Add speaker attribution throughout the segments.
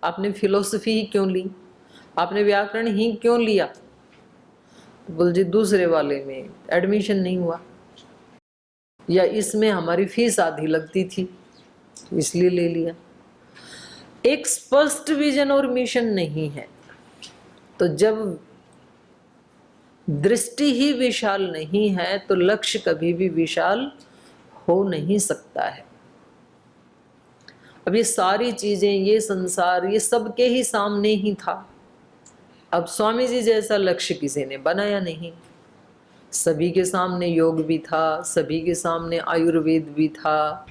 Speaker 1: आपने फिलोसफी ही क्यों ली, आपने व्याकरण ही क्यों लिया? बोल जी दूसरे वाले में एडमिशन नहीं हुआ, या इसमें हमारी फीस आधी लगती थी इसलिए ले लिया। एक स्पष्ट विजन और मिशन नहीं है, तो जब दृष्टि ही विशाल नहीं है तो लक्ष्य कभी भी विशाल हो नहीं सकता है। अब ये सारी चीजें, ये संसार, ये सबके ही सामने ही था। अब स्वामी जी जैसा लक्ष्य किसी ने बनाया नहीं। सभी के सामने योग भी था, सभी के सामने आयुर्वेद भी था,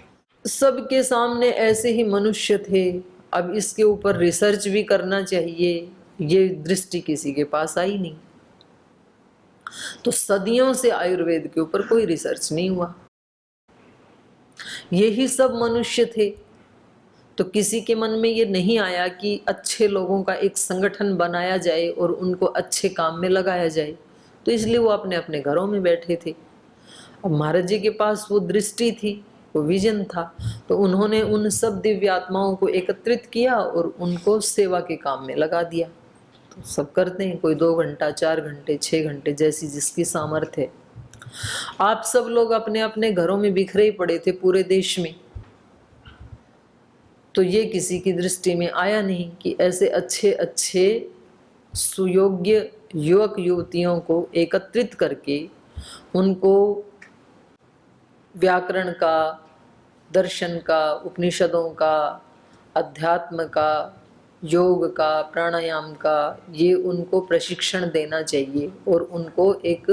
Speaker 1: सबके सामने ऐसे ही मनुष्य थे। अब इसके ऊपर रिसर्च भी करना चाहिए, ये दृष्टि किसी के पास आई नहीं। तो सदियों से आयुर्वेद के ऊपर कोई रिसर्च नहीं हुआ। यही सब मनुष्य थे, तो किसी के मन में ये नहीं आया कि अच्छे लोगों का एक संगठन बनाया जाए और उनको अच्छे काम में लगाया जाए, तो इसलिए वो अपने अपने घरों में बैठे थे। अब महाराज जी के पास वो दृष्टि थी, वो विजन था, तो उन्होंने उन सब दिव्य आत्माओं को एकत्रित किया और उनको सेवा के काम में लगा दिया। तो सब करते हैं, कोई 2 घंटा, 4 घंटे, 6 घंटे, जैसी जिसकी सामर्थ्य है। आप सब लोग अपने अपने घरों में बिखरे ही पड़े थे पूरे देश में, तो ये किसी की दृष्टि में आया नहीं कि ऐसे अच्छे अच्छे सुयोग्य युवक युवतियों को एकत्रित करके उनको व्याकरण का, दर्शन का, उपनिषदों का, अध्यात्म का, योग का, प्राणायाम का, ये उनको प्रशिक्षण देना चाहिए और उनको एक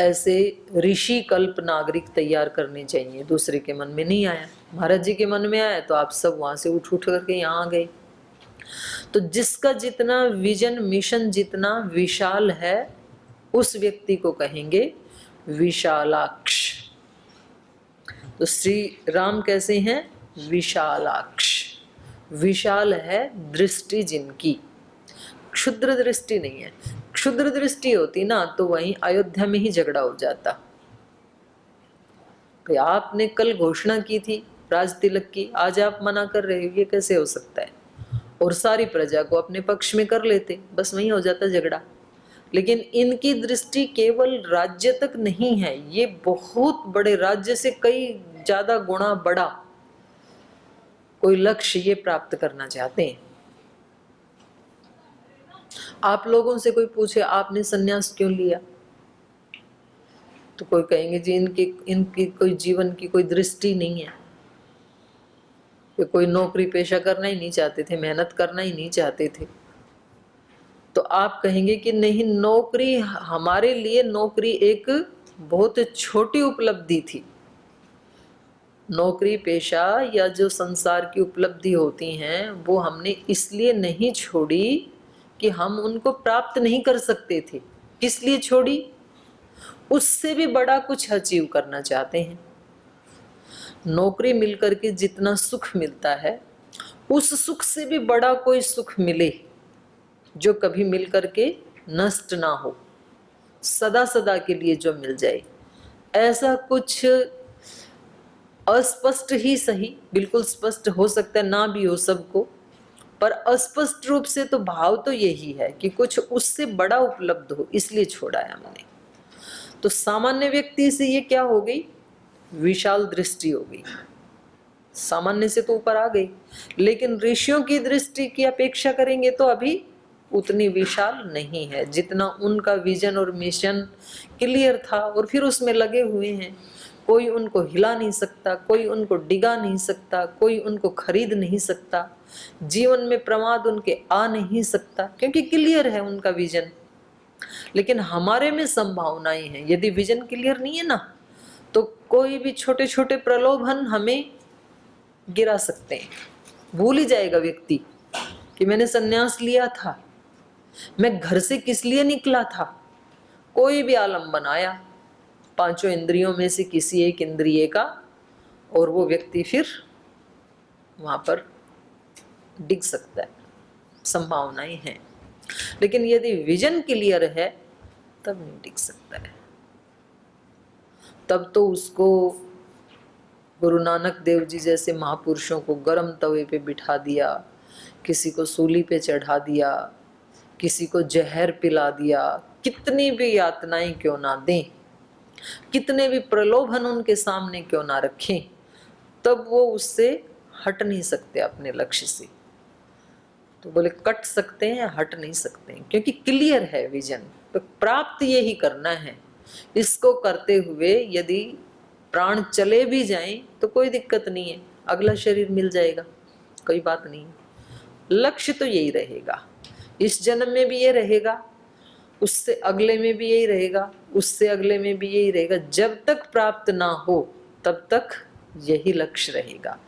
Speaker 1: ऐसे ऋषि कल्प नागरिक तैयार करने चाहिए। दूसरे के मन में नहीं आया, महाराज जी के मन में आया तो आप सब वहाँ से उठ उठ करके यहाँ आ गए। तो जिसका जितना विजन मिशन जितना विशाल है, उस व्यक्ति को कहेंगे विशालाक्ष। तो श्री राम कैसे हैं? विशालाक्ष। विशाल है दृष्टि जिनकी, क्षुद्र दृष्टि नहीं है। क्षुद्र दृष्टि होती ना तो वहीं अयोध्या में ही झगड़ा हो जाता। तो आपने कल घोषणा की थी राज तिलक की, आज आप मना कर रहे हो, ये कैसे हो सकता है? और सारी प्रजा को अपने पक्ष में कर लेते, बस वहीं हो जाता झगड़ा। लेकिन इनकी दृष्टि केवल राज्य तक नहीं है, ये बहुत बड़े राज्य से कई ज्यादा गुणा बड़ा कोई लक्ष्य ये प्राप्त करना चाहते हैं। आप लोगों से कोई पूछे आपने सन्यास क्यों लिया, तो कोई कहेंगे जी इनकी कोई जीवन की कोई दृष्टि नहीं है, कि कोई नौकरी पेशा करना ही नहीं चाहते थे, मेहनत करना ही नहीं चाहते थे। तो आप कहेंगे कि नहीं, नौकरी हमारे लिए, नौकरी एक बहुत छोटी उपलब्धि थी। नौकरी पेशा या जो संसार की उपलब्धि होती हैं वो हमने इसलिए नहीं छोड़ी कि हम उनको प्राप्त नहीं कर सकते थे। किस लिए छोड़ी? उससे भी बड़ा कुछ अचीव करना चाहते हैं। नौकरी मिलकर के जितना सुख मिलता है, उस सुख से भी बड़ा कोई सुख मिले जो कभी मिलकर के नष्ट ना हो, सदा सदा के लिए जो मिल जाए। ऐसा कुछ अस्पष्ट ही सही, बिल्कुल स्पष्ट हो सकता है ना भी हो सबको, पर अस्पष्ट रूप से तो भाव तो यही है कि कुछ उससे बड़ा उपलब्ध हो, इसलिए छोड़ा है हमने। तो सामान्य व्यक्ति से ये क्या हो गई? विशाल दृष्टि हो गई। सामान्य से तो ऊपर आ गई, लेकिन ऋषियों की दृष्टि की अपेक्षा करेंगे तो अभी उतनी विशाल नहीं है जितना उनका विजन और मिशन क्लियर था, और फिर उसमें लगे हुए हैं। कोई उनको हिला नहीं सकता, कोई उनको डिगा नहीं सकता, कोई उनको खरीद नहीं सकता, जीवन में प्रमाद उनके आ नहीं सकता, क्योंकि क्लियर है उनका विजन। लेकिन हमारे में संभावनाएं हैं। यदि विजन क्लियर नहीं है ना, तो कोई भी छोटे छोटे प्रलोभन हमें गिरा सकते हैं। भूल ही जाएगा व्यक्ति कि मैंने संन्यास लिया था, मैं घर से किस लिए निकला था। कोई भी आलम्बन आया पांचों इंद्रियों में से किसी एक इंद्रिय का, और वो व्यक्ति फिर वहां पर डिग सकता है, संभावनाएं हैं। लेकिन यदि विजन क्लियर है तब नहीं डिग सकता है। तब तो उसको गुरु नानक देव जी जैसे महापुरुषों को गर्म तवे पे बिठा दिया, किसी को सूली पे चढ़ा दिया, किसी को जहर पिला दिया, कितनी भी यातनाएं क्यों ना दें, कितने भी प्रलोभन उनके सामने क्यों ना रखें, तब वो उससे हट नहीं सकते अपने लक्ष्य से। तो बोले कट सकते हैं, हट नहीं सकते हैं, क्योंकि क्लियर है विजन। तो प्राप्त यही करना है। इसको करते हुए यदि प्राण चले भी जाएं तो कोई दिक्कत नहीं है, अगला शरीर मिल जाएगा, कोई बात नहीं। लक्ष्य तो यही रहेगा, इस जन्म में भी ये रहेगा, उससे अगले में भी यही रहेगा, उससे अगले में भी यही रहेगा। जब तक प्राप्त ना हो तब तक यही लक्ष्य रहेगा।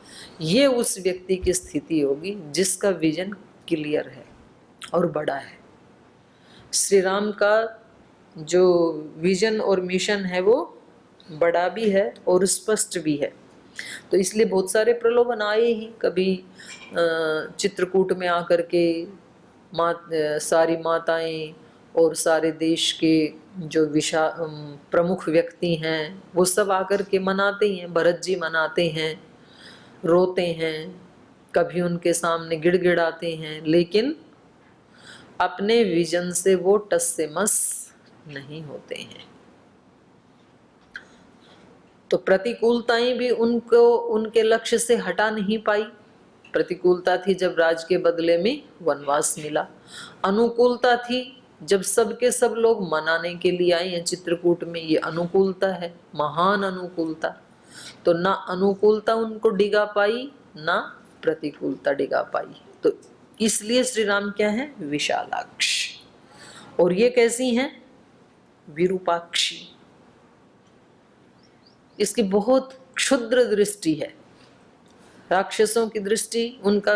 Speaker 1: ये उस व्यक्ति की स्थिति होगी जिसका विजन क्लियर है और बड़ा है। श्री राम का जो विजन और मिशन है वो बड़ा भी है और स्पष्ट भी है। तो इसलिए बहुत सारे प्रलोभन आए ही। कभी चित्रकूट में आकर के सारी माताएं और सारे देश के जो प्रमुख व्यक्ति हैं वो सब आकर के मनाते हैं, भरत जी मनाते हैं, रोते हैं, कभी उनके सामने गिड़गिड़ाते हैं, लेकिन अपने विजन से वो टस से मस नहीं होते हैं। तो प्रतिकूलताएं भी उनको उनके लक्ष्य से हटा नहीं पाई। प्रतिकूलता थी जब राज के बदले में वनवास मिला, अनुकूलता थी जब सबके सब लोग मनाने के लिए आए हैं चित्रकूट में, ये अनुकूलता है, महान अनुकूलता। तो ना अनुकूलता उनको डिगा पाई, ना प्रतिकूलता डिगा पाई। तो इसलिए श्री राम क्या है? विशालाक्ष। और ये कैसी हैं? विरूपाक्षी। इसकी बहुत क्षुद्र दृष्टि है। राक्षसों की दृष्टि, उनका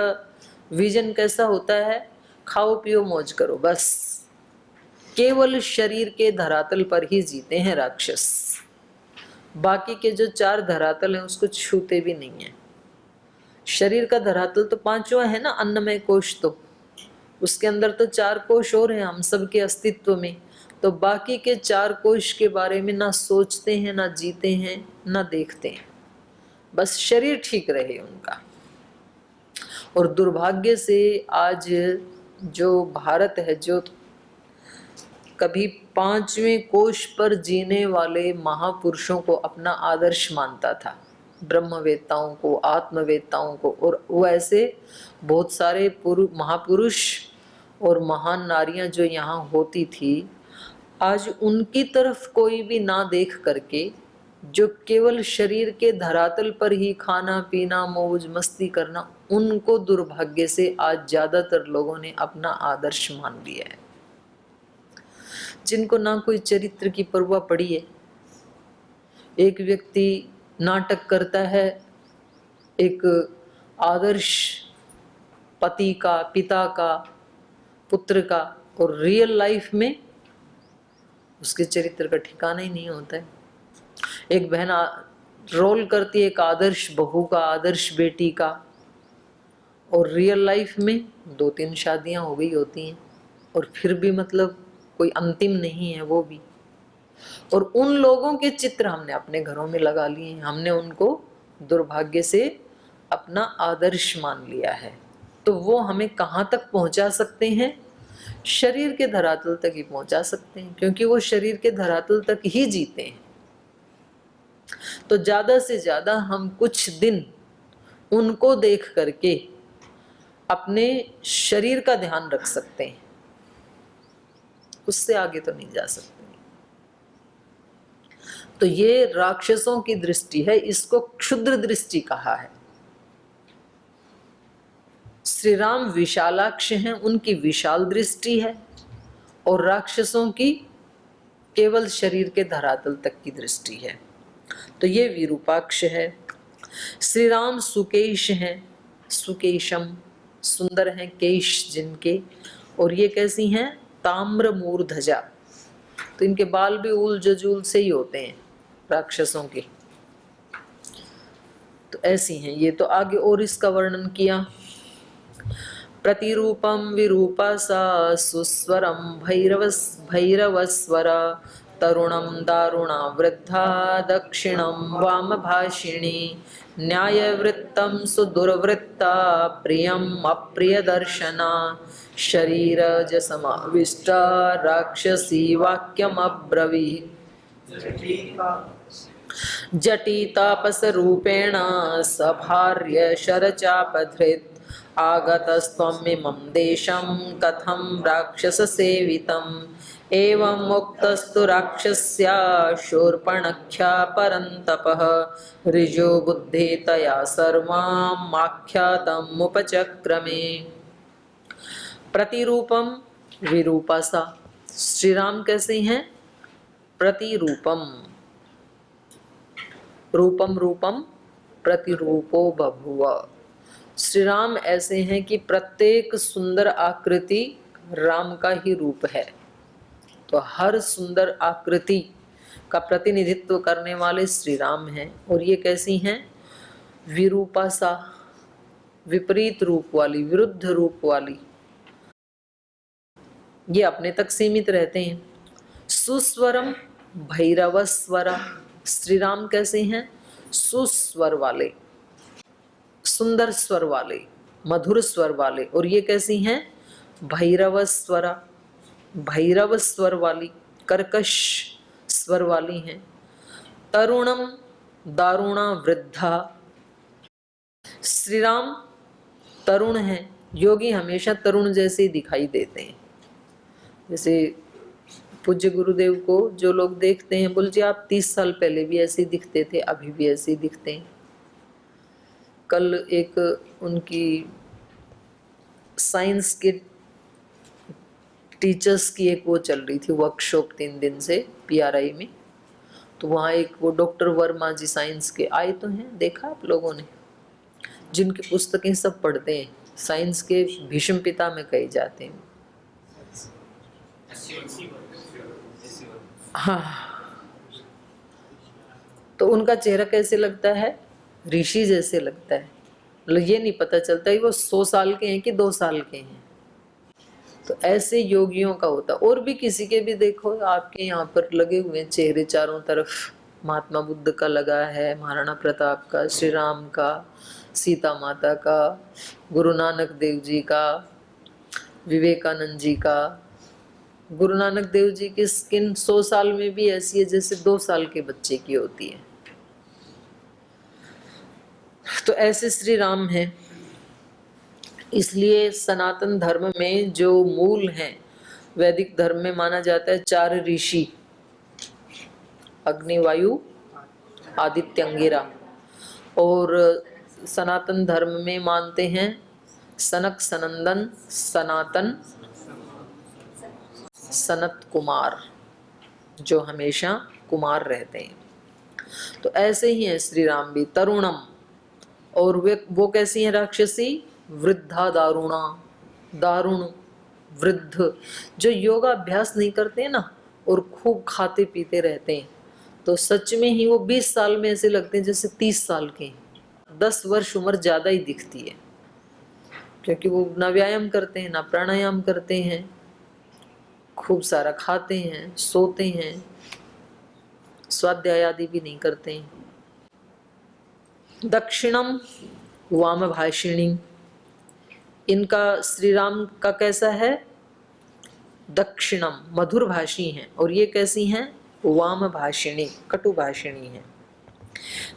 Speaker 1: विजन कैसा होता है? खाओ पियो मौज करो, बस। केवल शरीर के धरातल पर ही जीते हैं राक्षस। बाकी के जो 4 धरातल हैं उसको छूते भी नहीं है। शरीर का धरातल तो 5वां है ना, अन्नमय कोश, तो उसके अंदर तो 4 कोश और हैं हम सब के अस्तित्व में। तो बाकी के 4 कोश के बारे में ना सोचते हैं, ना जीते हैं, ना देखते हैं, बस शरीर ठीक रहे उनका। और दुर्भाग्य से आज जो भारत है, जो कभी 5वें कोश पर जीने वाले महापुरुषों को अपना आदर्श मानता था, ब्रह्मवेत्ताओं को, आत्मवेत्ताओं को, और वो ऐसे बहुत सारे महापुरुष और महान नारियां जो यहाँ होती थी, आज उनकी तरफ कोई भी ना देख करके, जो केवल शरीर के धरातल पर ही खाना पीना मौज मस्ती करना, उनको दुर्भाग्य से आज ज्यादातर लोगों ने अपना आदर्श मान लिया है। जिनको ना कोई चरित्र की परवाह पड़ी है। एक व्यक्ति नाटक करता है एक आदर्श पति का, पिता का, पुत्र का, और रियल लाइफ में उसके चरित्र का ठिकाना ही नहीं होता है। एक बहन रोल करती है एक आदर्श बहू का, आदर्श बेटी का, और रियल लाइफ में 2-3 शादियां हो गई होती हैं, और फिर भी मतलब कोई अंतिम नहीं है वो भी। और उन लोगों के चित्र हमने अपने घरों में लगा लिए हैं, हमने उनको दुर्भाग्य से अपना आदर्श मान लिया है। तो वो हमें कहाँ तक पहुंचा सकते हैं? शरीर के धरातल तक ही पहुंचा सकते हैं, क्योंकि वो शरीर के धरातल तक ही जीते हैं। तो ज्यादा से ज्यादा हम कुछ दिन उनको देख करके अपने शरीर का ध्यान रख सकते हैं, उससे आगे तो नहीं जा सकते। तो ये राक्षसों की दृष्टि है, इसको क्षुद्र दृष्टि कहा है। श्री राम विशालाक्ष हैं, उनकी विशाल दृष्टि है, और राक्षसों की केवल शरीर के धरातल तक की दृष्टि है। तो ये विरूपाक्ष है। श्री राम सुकेश हैं, सुकेशम, सुंदर हैं केश जिनके, और ये कैसी हैं? ताम्र मूर्धजा। तो इनके बाल भी उल जजूल से ही होते हैं राक्षसों के। तो ऐसी हैं ये। तो आगे और इसका वर्णन किया। प्रतिरूपम विरूपा सा सुस्वरम भैरवस्वर तरुणम दारुणा वृद्धा दक्षिणम वाम भाषिणी न्यायवृत्तं सुदुर्वृत्ता प्रियम अप्रियदर्शना शरीरज समाविष्टा राक्षसी वाक्यमब्रवीत्। जटितापसरूपेण सभार्य शरचापधृत् आगतस्त्वमिमं देशं कथं राक्षससेवितम्। एवं मुक्तस्तु राक्षस्या शूर्पणख्या परन्तपः ऋजो बुद्धे तया सर्वम् आख्यातमुपचक्रमे। प्रतिरूपम विरूपासा। श्री राम कैसे हैं? प्रतिरूपम, रूपम रूपम प्रतिरूपो बभुव। श्री राम ऐसे हैं कि प्रत्येक सुंदर आकृति राम का ही रूप है। तो हर सुंदर आकृति का प्रतिनिधित्व करने वाले श्री राम हैं। और ये कैसी हैं? विरूपासा, विपरीत रूप वाली, विरुद्ध रूप वाली। ये अपने तक सीमित रहते हैं। सुस्वरम भैरवस्वरा। श्री राम कैसे हैं? सुस्वर वाले, सुंदर स्वर वाले, मधुर स्वर वाले। और ये कैसी हैं? भैरवस्वरा, भैरव स्वर वाली, कर्कश स्वर वाली हैं। तरुणम दारुणा वृद्धा। श्री राम तरुण हैं। योगी हमेशा तरुण जैसे ही दिखाई देते हैं। जैसे पूज्य गुरुदेव को जो लोग देखते हैं, बोल जी आप 30 साल पहले भी ऐसे ही दिखते थे, अभी भी ऐसे ही दिखते हैं। कल एक उनकी साइंस के टीचर्स की एक वो चल रही थी वर्कशॉप 3 दिन से PRI में। तो वहाँ एक वो डॉक्टर वर्मा जी साइंस के आए तो हैं, देखा आप लोगों ने, जिनकी पुस्तकें सब पढ़ते हैं, साइंस के भीष्म पिता में कहे जाते हैं। हाँ, तो उनका चेहरा कैसे लगता है? ऋषि जैसे लगता है। मतलब ये नहीं पता चलता कि वो 100 साल के हैं कि 2 साल के हैं। तो ऐसे योगियों का होता। और भी किसी के भी देखो, आपके यहाँ पर लगे हुए चेहरे चारों तरफ, महात्मा बुद्ध का लगा है, महाराणा प्रताप का, श्री राम का, सीता माता का, गुरु नानक देव जी का, विवेकानंद जी का। गुरु नानक देव जी की स्किन 100 साल में भी ऐसी है जैसे 2 साल के बच्चे की होती है। तो ऐसे श्री राम हैं। इसलिए सनातन धर्म में जो मूल हैं, वैदिक धर्म में माना जाता है 4 ऋषि, अग्नि, वायु, आदित्य, अंगिरा। और सनातन धर्म में मानते हैं सनक, सनंदन, सनातन, सनत कुमार, जो हमेशा कुमार रहते हैं। तो ऐसे ही है श्री राम भी, तरुणम। और वो कैसी हैं? राक्षसी, वृद्धा दारुणा, दारुण, वृद्ध, जो योगा अभ्यास नहीं करते हैं ना, और खूब खाते पीते रहते हैं, तो सच में ही वो 20 साल में ऐसे लगते हैं जैसे 30 साल के हैं। 10 वर्ष उम्र ज्यादा ही दिखती है, क्योंकि वो ना व्यायाम करते हैं, ना प्राणायाम करते हैं, खूब सारा खाते हैं, सोते हैं, स्वाध्याय आदि भी नहीं करते हैं। दक्षिणम वाम भाषिणी। इनका श्री राम का कैसा है? दक्षिणम, मधुर भाषी हैं। और ये कैसी हैं? वाम भाषिणी, कटु भाषिणी हैं।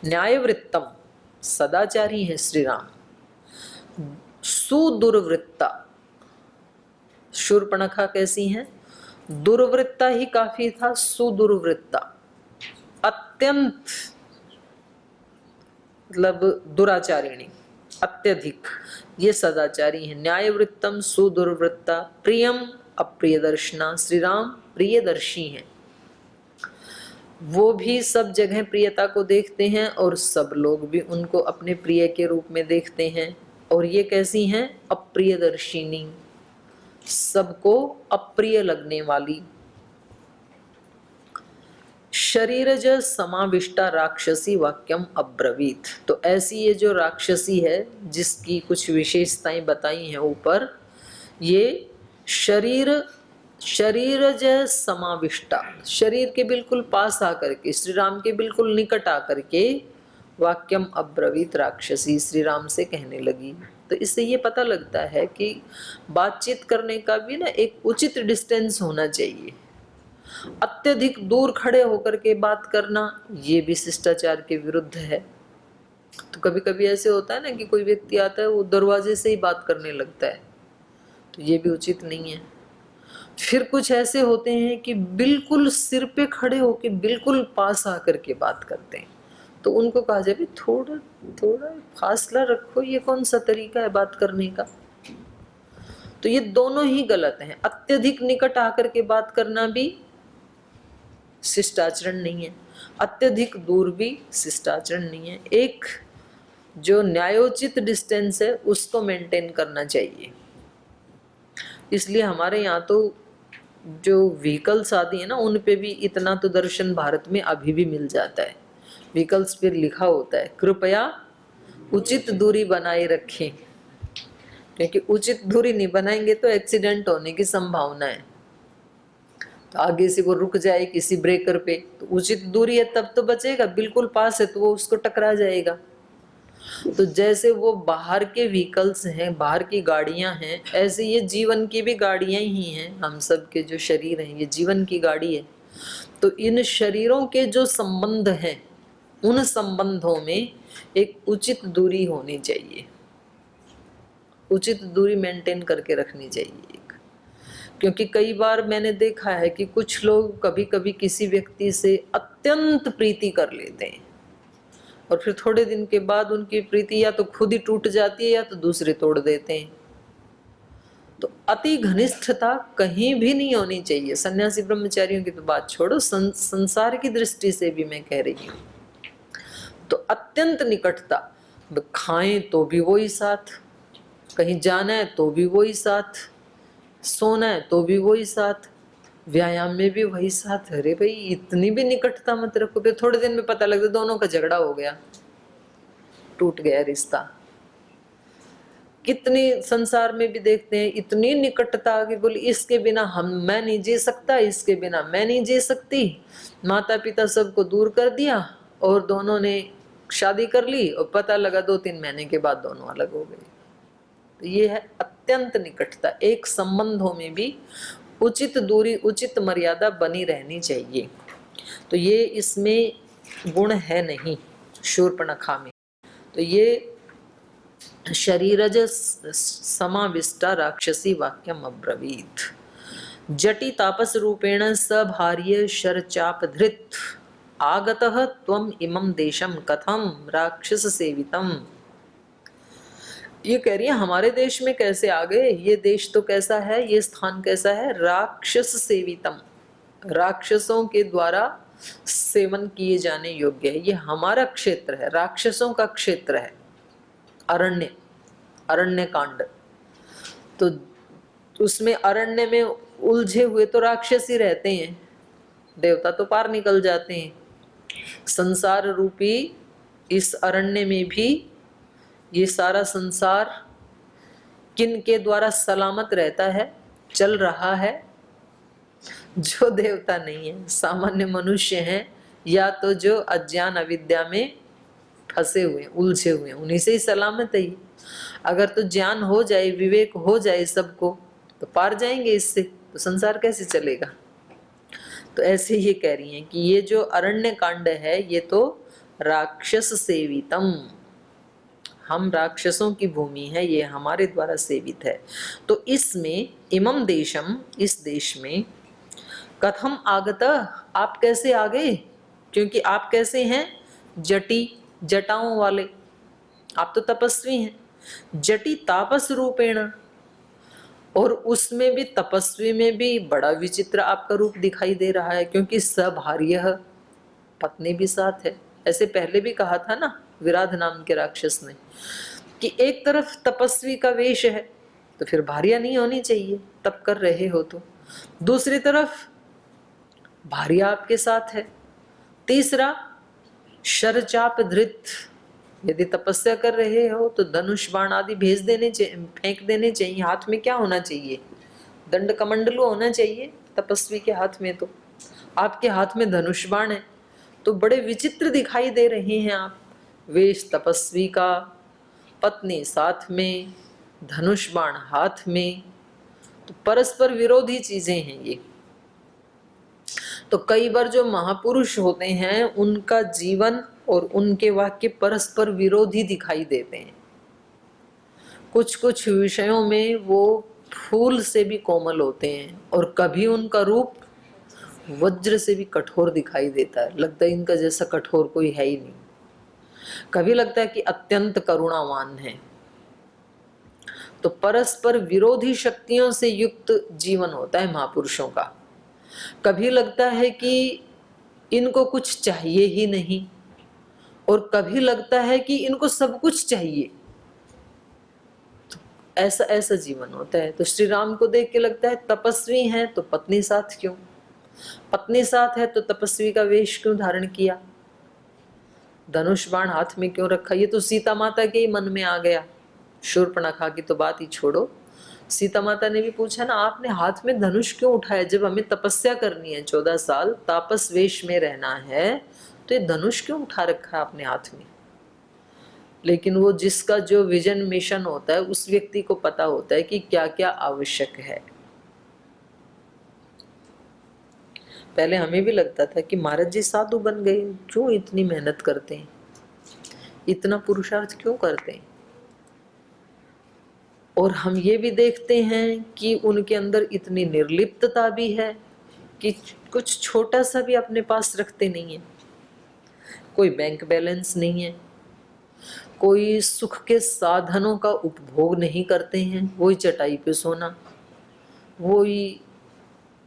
Speaker 1: न्यायवृत्तम, सदाचारी हैं श्री राम। सुदुर्वृत्ता, शूर्पणखा कैसी हैं? दुर्वृत्ता ही काफी था, सुदुर्वृत्ता, अत्यंत, मतलब दुराचारिणी, अत्यधिक, ये सदाचारी है। न्यायवृत्तम सुदुर्वृत्ता प्रियम अप्रियदर्शना। श्री राम प्रियदर्शी हैं। वो भी सब जगह प्रियता को देखते हैं और सब लोग भी उनको अपने प्रिय के रूप में देखते हैं। और ये कैसी हैं? अप्रियदर्शिनी, सबको अप्रिय लगने वाली। शरीरज समाविष्टा राक्षसी वाक्यम अब्रवीत। तो ऐसी ये जो राक्षसी है, जिसकी कुछ विशेषताएं बताई हैं ऊपर, ये शरीरज समाविष्टा, शरीर के बिल्कुल पास आकर के, श्री राम के बिल्कुल निकट आकर के वाक्यम अब्रवीत राक्षसी, श्री राम से कहने लगी। तो इससे ये पता लगता है कि बातचीत करने का भी ना एक उचित डिस्टेंस होना चाहिए। अत्यधिक दूर खड़े होकर के बात करना ये भी शिष्टाचार के विरुद्ध है। तो कभी कभी ऐसे होता है ना कि कोई व्यक्ति आता है, वो दरवाजे से ही बात करने लगता है, तो ये भी उचित नहीं है। फिर कुछ ऐसे होते हैं कि बिल्कुल सिर पे खड़े होके बिल्कुल पास आकर के बात करते हैं, तो उनको कहा जाए थोड़ा थोड़ा फासला रखो, ये कौन सा तरीका है बात करने का। तो ये दोनों ही गलत हैं। अत्यधिक निकट आकर के बात करना भी शिष्टाचरण नहीं है, अत्यधिक दूर भी शिष्टाचरण नहीं है। एक जो न्यायोचित डिस्टेंस है उसको मेंटेन करना चाहिए। इसलिए हमारे यहाँ तो जो व्हीकल्स आती है ना, उन पे भी इतना तो दर्शन भारत में अभी भी मिल जाता है। व्हीकल्स पे लिखा होता है कृपया उचित दूरी बनाए रखें, क्योंकि उचित दूरी नहीं बनाएंगे तो एक्सीडेंट होने की संभावना है। तो आगे से वो रुक जाए किसी ब्रेकर पे, तो उचित दूरी है तब तो बचेगा, बिल्कुल पास है तो वो उसको टकरा जाएगा। तो जैसे वो बाहर के व्हीकल्स हैं, बाहर की गाड़ियां हैं, ऐसे ये जीवन की भी गाड़ियां ही हैं। हम सब के जो शरीर हैं ये जीवन की गाड़ी है। तो इन शरीरों के जो संबंध हैं, उन संबंधों में एक उचित दूरी होनी चाहिए, उचित दूरी मेंटेन करके रखनी चाहिए। क्योंकि कई बार मैंने देखा है कि कुछ लोग कभी कभी किसी व्यक्ति से अत्यंत प्रीति कर लेते हैं और फिर थोड़े दिन के बाद उनकी प्रीति या तो खुद ही टूट जाती है या तो दूसरे तोड़ देते हैं। तो अति घनिष्ठता कहीं भी नहीं होनी चाहिए। सन्यासी ब्रह्मचारियों की तो बात छोड़ो, संसार की दृष्टि से भी मैं कह रही हूँ। तो अत्यंत निकटता, खाएं तो भी वही साथ, कहीं जाना है तो भी वही साथ, सोना है तो भी वही साथ, व्यायाम में भी वही साथ। अरे भाई इतनी भी निकटता मत रखो, फिर थोड़े दिन में पता लगता दोनों का झगड़ा हो गया, टूट गया रिश्ता। कितनी संसार में भी देखते हैं इतनी निकटता कि बोले इसके बिना मैं नहीं जी सकता, इसके बिना मैं नहीं जी सकती। माता पिता सबको दूर कर दिया और दोनों ने शादी कर ली और पता लगा 2-3 महीने के बाद दोनों अलग हो गए। तो ये है अत्यंत निकटता। एक संबंधों में भी उचित दूरी, उचित मर्यादा बनी रहनी चाहिए। तो ये इसमें गुण है नहीं शूर्पणखा में। तो ये शरीरज समाविष्टा राक्षसी वाक्यम अब्रवीत। जटि तापस रूपेण सभार्य शरचाप धृत आगतः त्वम इमं देशम कथम राक्षस सेवितम। ये कह रही है हमारे देश में कैसे आ गए, ये देश तो कैसा है, ये स्थान कैसा है, राक्षस सेवितम, राक्षसों के द्वारा सेवन किए जाने योग्य है। ये हमारा क्षेत्र है, राक्षसों का क्षेत्र है। अरण्य, अरण्य कांड, तो उसमें अरण्य में उलझे हुए तो राक्षस ही रहते हैं, देवता तो पार निकल जाते हैं। संसार रूपी इस अरण्य में भी ये सारा संसार किन के द्वारा सलामत रहता है, चल रहा है? जो देवता नहीं है, सामान्य मनुष्य हैं, या तो जो अज्ञान अविद्या में फंसे हुए, उलझे हुए, उन्हीं से ही सलामत है। अगर तो ज्ञान हो जाए, विवेक हो जाए सबको, तो पार जाएंगे इससे, तो संसार कैसे चलेगा। तो ऐसे ये कह रही हैं कि ये जो अरण्य कांड है ये तो राक्षस सेवितम, हम राक्षसों की भूमि है, ये हमारे द्वारा सेवित है। तो इसमें इमम देशम, इस देश में, कथम आगत, आप कैसे आ गए, क्योंकि आप कैसे हैं, जटी, जटाओं वाले, आप तो तपस्वी हैं। जटी तापस रूपेण, और उसमें भी तपस्वी में भी बड़ा विचित्र आपका रूप दिखाई दे रहा है, क्योंकि सभार्य, पत्नी भी साथ है। ऐसे पहले भी कहा था ना विराध नाम के राक्षस ने कि एक तरफ तपस्वी का वेश है तो फिर भार्या नहीं होनी चाहिए, तप कर रहे हो तो, दूसरी तरफ भार्या आपके साथ है, तीसरा शरचाप धृत, यदि तपस्या कर रहे हो तो धनुष बाण आदि भेज देने चाहिए, फेंक देने चाहिए। हाथ में क्या होना चाहिए, दंड कमंडलू होना चाहिए तपस्वी के हाथ में, तो आपके हाथ में धनुष बाण है, तो बड़े विचित्र दिखाई दे रहे हैं आप। वेश तपस्वी का, पत्नी साथ में, धनुष बाण हाथ में, तो परस्पर विरोधी चीजें हैं ये। तो कई बार जो महापुरुष होते हैं उनका जीवन और उनके वाक्य परस्पर विरोधी दिखाई देते हैं। कुछ कुछ विषयों में वो फूल से भी कोमल होते हैं और कभी उनका रूप वज्र से भी कठोर दिखाई देता है, लगता है इनका जैसा कठोर कोई है ही नहीं। कभी लगता है कि अत्यंत करुणावान है। तो परस्पर विरोधी शक्तियों से युक्त जीवन होता है महापुरुषों का। कभी लगता है कि इनको कुछ चाहिए ही नहीं और कभी लगता है कि इनको सब कुछ चाहिए। तो ऐसा ऐसा जीवन होता है। तो श्री राम को देख के लगता है तपस्वी हैं तो पत्नी साथ क्यों, पत्नी साथ है तो तपस्वी का वेश क्यों धारण किया, धनुष बाण हाथ में क्यों रखा। ये तो सीता माता के ही मन में आ गया। शूर्पणखा की तो बात ही छोड़ो, सीता माता ने भी पूछा ना, आपने हाथ में धनुष क्यों उठाया, जब हमें तपस्या करनी है 14 साल तापस वेश में रहना है, तो ये धनुष क्यों उठा रखा है आपने हाथ में। लेकिन वो जिसका जो विजन मिशन होता है उस व्यक्ति को पता होता है कि क्या क्या आवश्यक है। पहले हमें भी लगता था कि महाराज जी साधु बन गए, क्यों इतनी मेहनत करते हैं, इतना पुरुषार्थ क्यों करते हैं। और हम ये भी देखते हैं कि उनके अंदर इतनी निर्लिप्तता भी है कि कुछ छोटा सा भी अपने पास रखते नहीं है। कोई बैंक बैलेंस नहीं है, कोई सुख के साधनों का उपभोग नहीं करते हैं, वही चटाई पे सोना, वही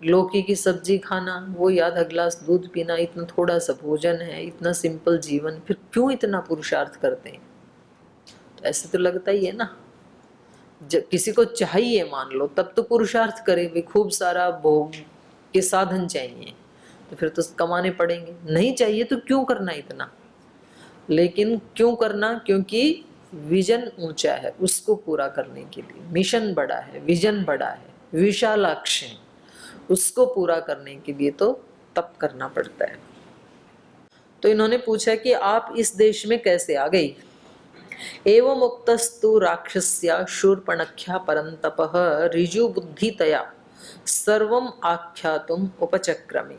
Speaker 1: लौकी की सब्जी खाना, वही आधा गिलास दूध पीना, इतना थोड़ा सा भोजन है, इतना सिंपल जीवन, फिर क्यों इतना पुरुषार्थ करते हैं। तो ऐसे तो लगता ही है ना, जब किसी को चाहिए मान लो तब तो पुरुषार्थ करे, भी खूब सारा भोग के साधन चाहिए तो फिर तो कमाने पड़ेंगे, नहीं चाहिए तो क्यों करना इतना। लेकिन क्यों करना, क्योंकि विजन ऊंचा है, उसको पूरा करने के लिए मिशन बड़ा है, विजन बड़ा है, विशालाक्ष है, उसको पूरा करने के लिए तो तप करना पड़ता है। तो इन्होंने पूछा कि आप इस देश में कैसे आ गई। एवं मुक्तस्तु राक्षस्या शूर्पणख्या परंतपः ऋजु बुद्धितया सर्वम आख्यातुम उपचक्रमे।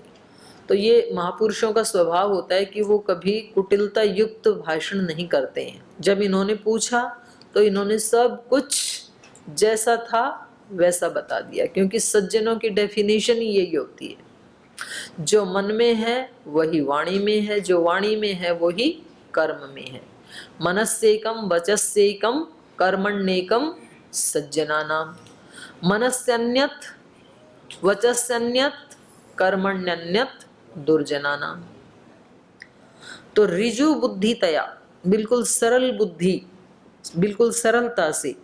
Speaker 1: तो ये महापुरुषों का स्वभाव होता है कि वो कभी कुटिलता युक्त भाषण नहीं करते हैं। जब इन्होंने पूछा तो इन्होंने सब कुछ जैसा था वैसा बता दिया, क्योंकि सज्जनों की डेफिनेशन ही यही होती है, जो मन में है वही वाणी में है, जो वाणी में है वही कर्म में है। मनस्येकम वचस्येकम कर्मण्येकम सज्जनानाम, मनस्यन्यत वचस्यन्यत कर्मण्यन्यत दुर्जनानाम। तो ऋजु बुद्धितया, बिल्कुल सरल बुद्धि, बिल्कुल सरलता से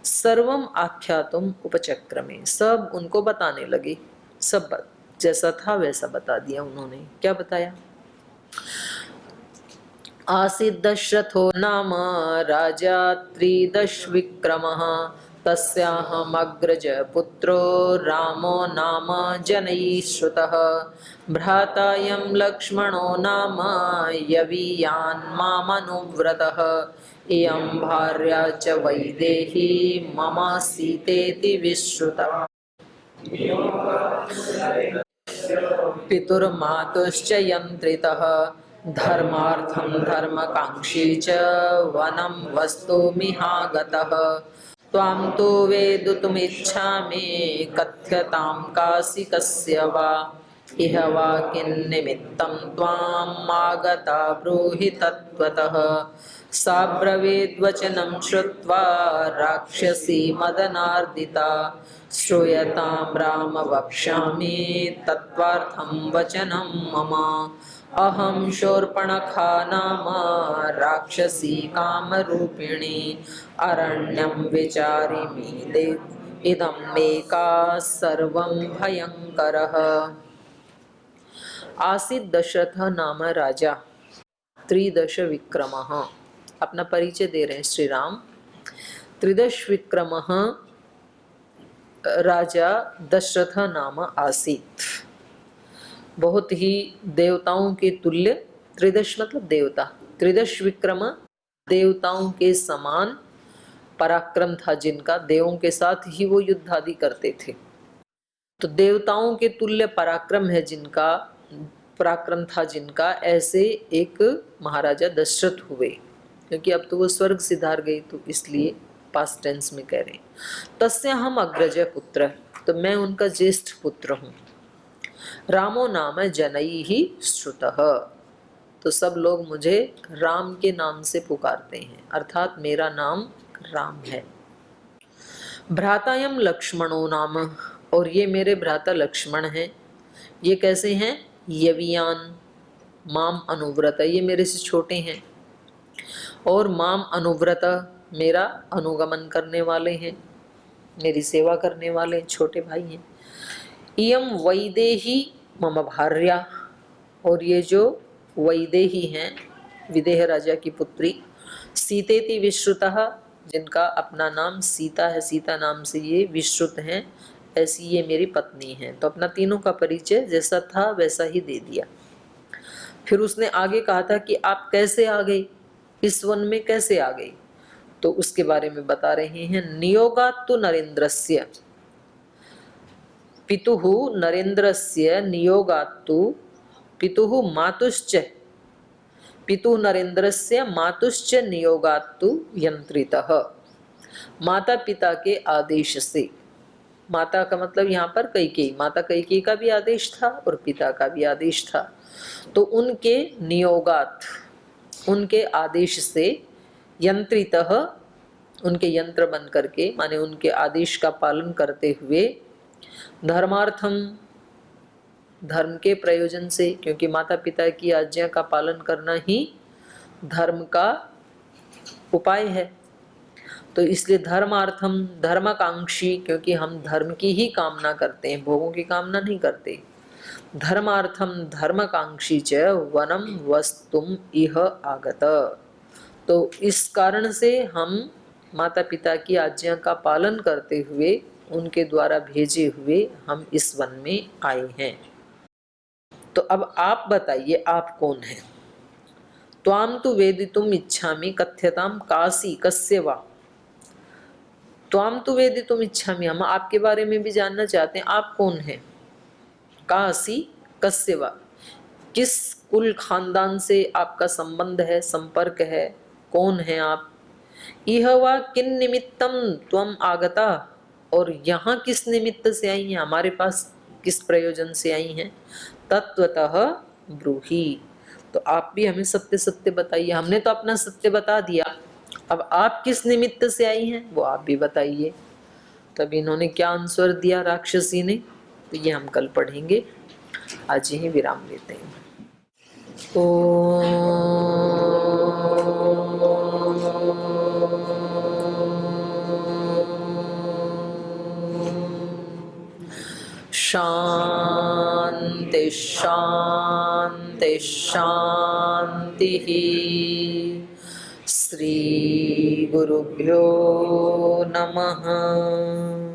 Speaker 1: सर्वम आख्यातुम उपचक्रमे, सब उनको बताने लगे, सब जैसा था वैसा बता दिया उन्होंने। क्या बताया। आसीत् दशरथो नाम राजा त्रिदश विक्रमः, तस्याहमग्रज पुत्रो रामो नाम जनैः श्रुतः, भ्रातायं लक्ष्मणो नाम यवीयान् मामनुव्रतः, इयं भार्या च वैदेही मम सीतेति विश्रुता। पितुर्मातुश्च यन्त्रितः, धर्मार्थं धर्मकाङ्क्षी च वनं वस्तुमिहागतः, त्वां तु वेदितुमिच्छामि कथ्यतां कासि कस्य वा, इह वा किन्निमित्तं त्वाम् आगता ब्रूहि तत्त्वतः। सा ब्रवीद्वचनं श्रुत्वा राक्षसी मदनार्दिता, श्रूयतां राम वक्ष्यामि तत्त्वार्थं वचनं मम, अहं शूर्पणखा नाम राक्षसी कामरूपिणी, अरण्यं विचारिमि इदं मेका सर्वं भयंकरः। आसीत् दशरथ नाम राजा त्रिदश विक्रमः, अपना परिचय दे रहे हैं श्री राम। त्रिदश विक्रमः राजा दशरथ नाम आसीत, बहुत ही देवताओं के तुल्य, त्रिदश मतलब देवता, त्रिदश विक्रम देवताओं के समान पराक्रम था जिनका, देवों के साथ ही वो युद्ध आदि करते थे। तो देवताओं के तुल्य पराक्रम है जिनका, पराक्रम था जिनका, ऐसे एक महाराजा दशरथ हुए। क्योंकि अब तो वो स्वर्ग सिधार गई, तो इसलिए पास्ट टेंस में कह रहे हैं। तस्य हम अग्रज पुत्र, तो मैं उनका ज्येष्ठ पुत्र हूँ। रामो नाम जनई ही श्रुतः, तो सब लोग मुझे राम के नाम से पुकारते हैं, अर्थात मेरा नाम राम है। भ्रातायम लक्ष्मणो नाम, और ये मेरे भ्राता लक्ष्मण हैं। ये कैसे हैं? यवियान माम अनुव्रत, ये मेरे से छोटे हैं। और माम अनुव्रत, मेरा अनुगमन करने वाले हैं, मेरी सेवा करने वाले छोटे भाई हैं। इयम वैदेही मम भार्या, और ये जो वैदेही हैं, विदेह राजा की पुत्री, सीतेति विश्रुतः, जिनका अपना नाम सीता है, सीता नाम से ये विश्रुत हैं, ऐसी ये मेरी पत्नी है। तो अपना तीनों का परिचय जैसा था वैसा ही दे दिया। फिर उसने आगे कहा था कि आप कैसे आ गई, इस वन में कैसे आ गई, तो उसके बारे में बता रहे हैं। नियोगात्तु नरेंद्रस्य, पितुः नरेंद्रस्य नियोगात्तु पितुः मातुश्च, पितुः नरेंद्रस्य मातुश्च नियोगात्तु यंत्रितः, माता पिता के आदेश से। माता का मतलब यहाँ पर कैकेयी, माता कैकेयी का भी आदेश था और पिता का भी आदेश था। तो उनके नियोगात, उनके आदेश से, यंत्रितः, उनके यंत्र बन करके, माने उनके आदेश का पालन करते हुए, धर्मार्थम, धर्म के प्रयोजन से, क्योंकि माता पिता की आज्ञा का पालन करना ही धर्म का उपाय है। तो इसलिए धर्मार्थम, धर्माकांक्षी, क्योंकि हम धर्म की ही कामना करते हैं, भोगों की कामना नहीं करते। धर्मार्थम धर्माकांक्षी च वनम वस्तुम इह आगत, तो इस कारण से हम माता पिता की आज्ञा का पालन करते हुए, उनके द्वारा भेजे हुए हम इस वन में आए हैं। तो अब आप बताइए आप कौन हैं? त्वाम तु वेदितुम इच्छामि कथ्यताम कासी कस्य वा, त्वाम तु वेदितुम इच्छामि, हम आपके बारे में भी जानना चाहते हैं, आप कौन हैं? कासी कस्य वा, किस कुल खानदान से आपका संबंध है, संपर्क है, कौन है आप? इह वा किन निमित्तम त्वम आगता, और यहाँ किस निमित्त से आई हैं, हमारे पास किस प्रयोजन से आई हैं? तत्वतः ब्रूहि, तो आप भी हमें सत्य सत्य बताइए। हमने तो अपना सत्य बता दिया, अब आप किस निमित्त से आई हैं वो आप भी बताइए। तब इन्होंने क्या आंसर दिया राक्षसी ने, तो ये हम कल पढ़ेंगे। आज ही विराम लेते हैं। शांति शांति शांति। श्री गुरुभ्यो नमः।